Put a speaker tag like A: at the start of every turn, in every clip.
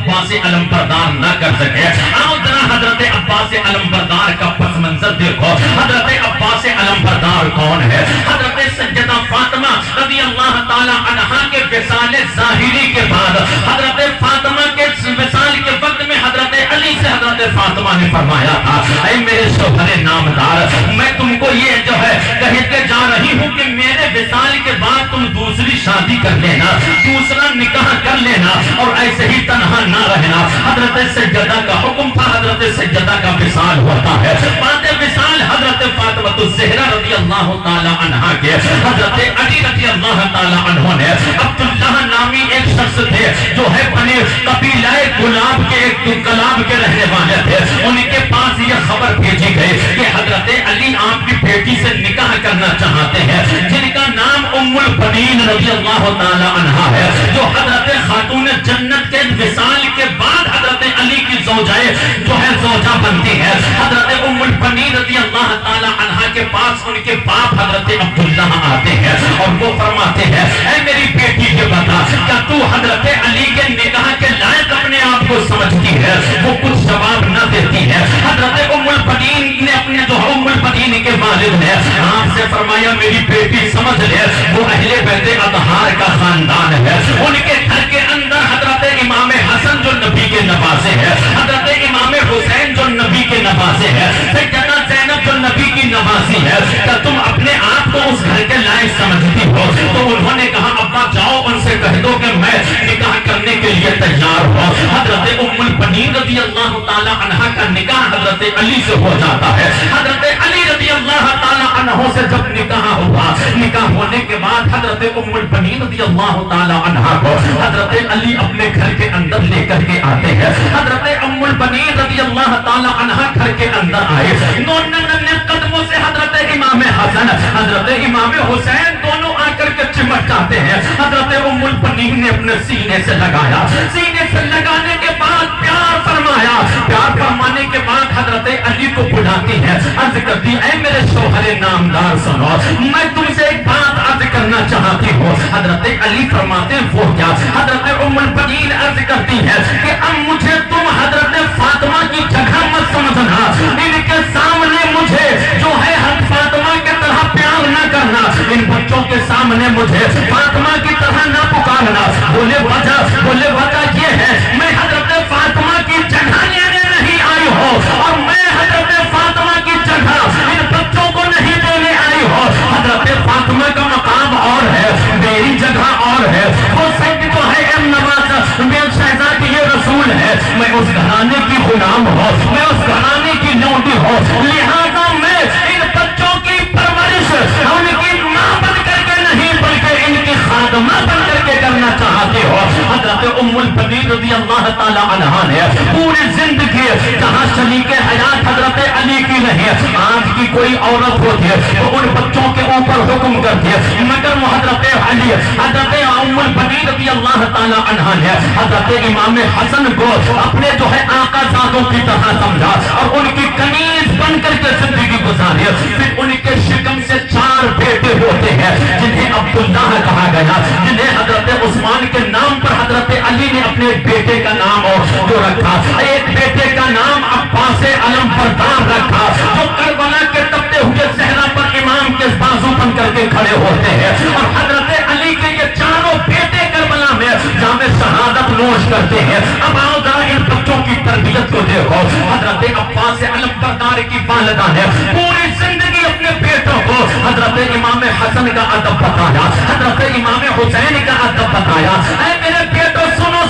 A: عباس علم بردار نہ کر سکے. آؤ ذرا حضرت عباس علم بردار کا پس منظر دیکھو. حضرت عباس علم بردار کون ہے؟ حضرت سیدہ فاطمہ رضی اللہ تعالی عنہا کے وصال ظاہری کے بعد حضرت فاطمہ کے وصال کے وقت میں حضرت علی سے حضرت فاطمہ نے فرمایا تھا اے میرے شوہر نامدار میں تم کو یہ جو ہے کہہ کے جا رہی ہوں کہ میرے وصال کے بعد تم دوسری شادی کر لینا, دوسرا نکاح کر لینا اور ایسے ہی تنہا نہ رہنا. حضرت سیدہ کا حکم تھا, حضرت سیدہ کا وصال ہوتا ہے. بعد وصال حضرت فاطمہ الزہرا رضی اللہ تعالی عنہا کے حضرت علی رضی اللہ تعالی عنہ نے عبداللہ نامی ایک شخص تھے جو ہے بنے قبیلہ گلاب کے گلاب کے رہنے والے تھے. ان کے پاس یہ خبر بھیجی گئی کہ حضرت علی آپ کی بیٹی سے نکاح کرنا چاہتے ہیں جن کا نام ام البنین رضی اللہ تعالی عنہا ہے, جو حضرت خاتون جنت کے وصال کے بعد حضرت علی کی زوجائے جو ہے زوجہ بنتی ہے. حضرت ام البنین رضی اللہ تعالی عنہا کے پاس ان کے باپ حضرت عبداللہ آتے ہیں اور وہ فرماتے ہیں اے میری بیٹی کے بتا کیا تو حضرت علی کے نکاح کے لائق اپنے آپ کو سمجھتی ہے؟ وہ کچھ جواب نہ دیتی ہے. حضرت ام البنین نے اپنے جو ام البنین کے والد نے آپ سے فرمایا میری بیٹی سمجھ لے وہ اہل بیت اطہار کا خاندان ہے. ان کے گھر کے اندر حضرت امام حسن جو نبی کے نواسے ہیں, حضرت امام حسین جو نبی کے نواسے ہیں, سیدہ زینب جو نبی کی نواسی ہے, کیا تم اپنے آپ کو اس گھر کے لائق سمجھتی ہو؟ تو انہوں نے کہا ابا جاؤ ان سے کہہ دو کہ میں نکاح کرنے کے لیے تیار ہوں. حضرت ام البنین رضی اللہ تعالی عنہا کا نکاح حضرت علی سے ہو جاتا ہے. حضرت علی رضی اللہ تعالی عنہ سے جب نکاح ہوا, نکاح ہونے کے بعد حضرت ام البنین رضی اللہ تعالی عنہا کو حضرت علی اپنے گھر کے اندر لے کر کے آتے ہیں. حضرت ام البنین رضی اللہ تعالی عنہا گھر کے اندر آئے, ننھے قدموں سے حضرت امام حسن حضرت امام حسین دونوں آ کر کے چمٹ جاتے ہیں. حضرت ام البنین نے اپنے سینے سے لگایا, سینے سے لگانے کے بعد پیار فرمایا. پیار فرمانے کے بعد حضرت علی کو بلاتی ہے, عرض کرتی اے میرے شوہر نامدار سنو, میں تم سے ایک بات عرض کرنا چاہتی ہوں. حضرت علی فرماتے ہیں وہ کیا؟ حضرت ام البنین عرض کرتی ہے کہ اب مجھے تم حضرت فاطمہ کی جگہ مت سمجھنا, ان کے سامنے مجھے جو ہے حضرت فاطمہ کی طرح پیار نہ کرنا, ان بچوں کے سامنے مجھے فاطمہ کی طرح نہ پکارنا. بولے وجہ یہ ہے میں حضرت فاطمہ کی جگہ لینے نہیں آئی ہوں اور میں حضرت فاطمہ کی جگہ ان بچوں کو نہیں دینے آئی ہوں. حضرت فاطمہ کا مقام اور ہے, میری جگہ اور ہے. وہ سید جو ہے ام نواز میرے شہزادی یہ رسول ہے, میں اس گھرانے کی غلام ہوں, میں اس گھرانے کی لونڈی ہوں, لہذا میں ان بچوں کی پرورش ان کی ماں بن کر کے نہیں بلکہ ان کی خادمہ بن کر کے کرنا چاہتی ہو. حضرت ام البنین رضی اللہ تعالی عنہا نے پوری زندگی جہاں شریک حیات حضرت علی کی نہیں, آج کی کوئی عورت ہوتی ہے تو ان بچوں کے اوپر حکم کرتی ہے, مگر وہ حضرت علی حضرت ام البنین رضی اللہ تعالی عنہا نے حضرت امام حسن کو اپنے جو ہے آقا زادوں کی طرح سمجھا اور ان کی کنیز بن کر کے زندگی گزاری. پھر ان کے شکم سے 4 بیٹے ہوتے ہیں جنہیں عبداللہ کہا گیا, جنہیں حضرت عثمان کے نام پر حضرت علی نے اپنے بیٹے کا نام اور جو رکھا. ایک بیٹے کا نام عباس علم بردار رکھا جو کربلا کے تپتے ہوئے صحرا پر امام کے بازو بن کر کے کھڑے ہوتے ہیں. اور حضرت علی کے یہ 4 بیٹے کربلا میں جام شہادت نوش کرتے ہیں. اب آؤ ذرا ان بچوں کی تربیت کو دیکھو. حضرت عباس علم بردار کی والدہ نے پوری زندگی اپنے بیٹوں کو حضرت امام حسن کا ادب بتایا, حضرت امام حسین کا ادب بتایا. اے میرے بیٹوں سنو,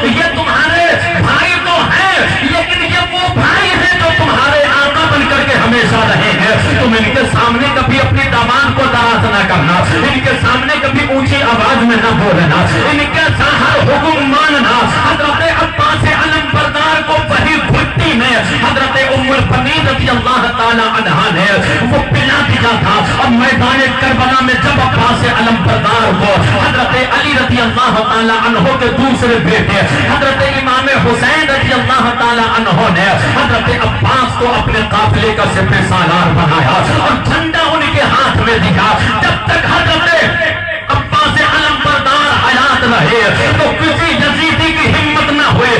A: یہ تمہارے بھائی تو ہیں لیکن یہ وہ بھائی ہیں جو تمہارے آقا بن کر کے ہمیشہ رہے ہیں. تم ان کے سامنے کبھی اپنی زبان کو دراز نہ کرنا, ان کے سامنے کبھی اونچی آواز میں نہ بولنا, ان کے ہر حکم ماننا. حضرت عباس علم بردار کو وہی گھٹی میں حضرت ام البنین رضی اللہ تعالی عنہا نے وہ پلا دیا تھا. اور میدان کربلا میں جب عباس علم بردار کو حضرت علی رضی اللہ تعالی عنہ کے دوسرے بیٹے حضرت امام حسین رضی اللہ تعالی عنہ نے حضرت عباس کو اپنے قافلے کا سپہ سالار بنایا اور جھنڈا ان کے ہاتھ میں دیا. جب تک حضرت عباس علم بردار حیات رہے تو کسی یزیدی کی ہمت نہ ہوئے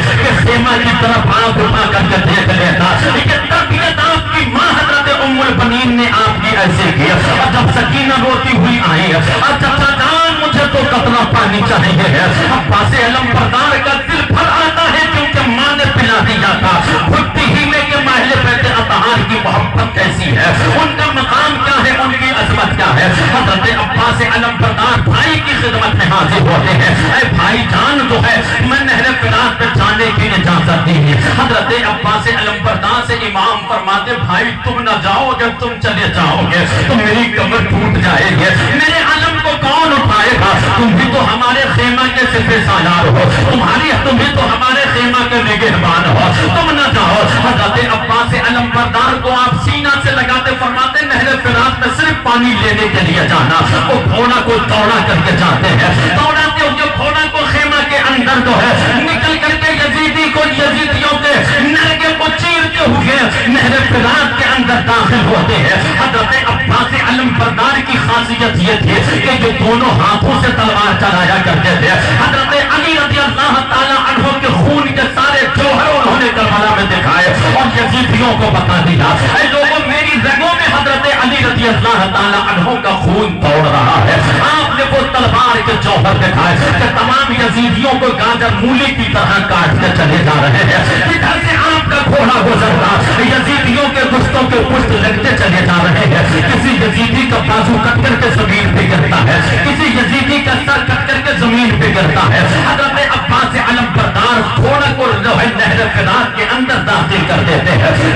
A: فراق میں جانے کی اجازت دی ہے۔ حضرت عباس علمبردار سے امام فرماتے بھائی تم نہ جاؤ، جب تم چلے جاؤ گے تو میری کمر ٹوٹ جائے گی، میرے علم کو کون اٹھائے گا؟ تم بھی تو ہمارے خیمہ کے سپہ سالار ہو، تم بھی تو ہمارے خیمہ کے نگہبان ہو، تم نہ جاؤ۔ حضرت عباس علمبردار کو آپ سینہ سے لگاتے فرماتے نہر فرات میں صرف پانی لینے کے لیے جانا۔ وہ گھوڑا کو دوڑا کر کے جاتے ہیں، دوڑاتے ہوئے گھوڑا کو خیمہ کے اندر جو ہے نکل کر کے یزیدی کو یزیدیوں کے نرگے کو چیرتے ہوئے نہر فرات کے اندر داخل ہوتے ہیں۔ حضرت عباس علمبردار کی خاصیت یہ تھی کہ جو دونوں ہاتھوں سے تلوار چلایا کرتے تھے۔ حضرت علی رضی اللہ تعالیٰ عنہ کے خون کے سارے جوہر انہوں نے کربلا میں دکھائے اور یزیدیوں کو بتا دیا اے لوگوں میری رگوں میں حضرت علی رضی اللہ تعالیٰ عنہ کا خون دوڑ رہا ہے۔ آپ نے وہ تلوار کے جوہر دکھائے کہ تمام یزیدیوں کو گاجر مولی کی طرح کاٹ کے چلے جا رہے ہیں۔ ادھر سے آپ کا گھوڑا گزر رہا، یزیدیوں کے گشتوں کے پشت لگتے چلے جا رہے ہیں۔ کسی یزیدی کا بازو کٹ کر کے زمین پہ گرتا ہے، کسی یزیدی کا سر کٹ کر کے زمین پہ گرتا ہے۔ حضرت عباس علمبردار گھوڑا کو جو ہے نہر فرات کے اندر داخل کر دیتے ہیں۔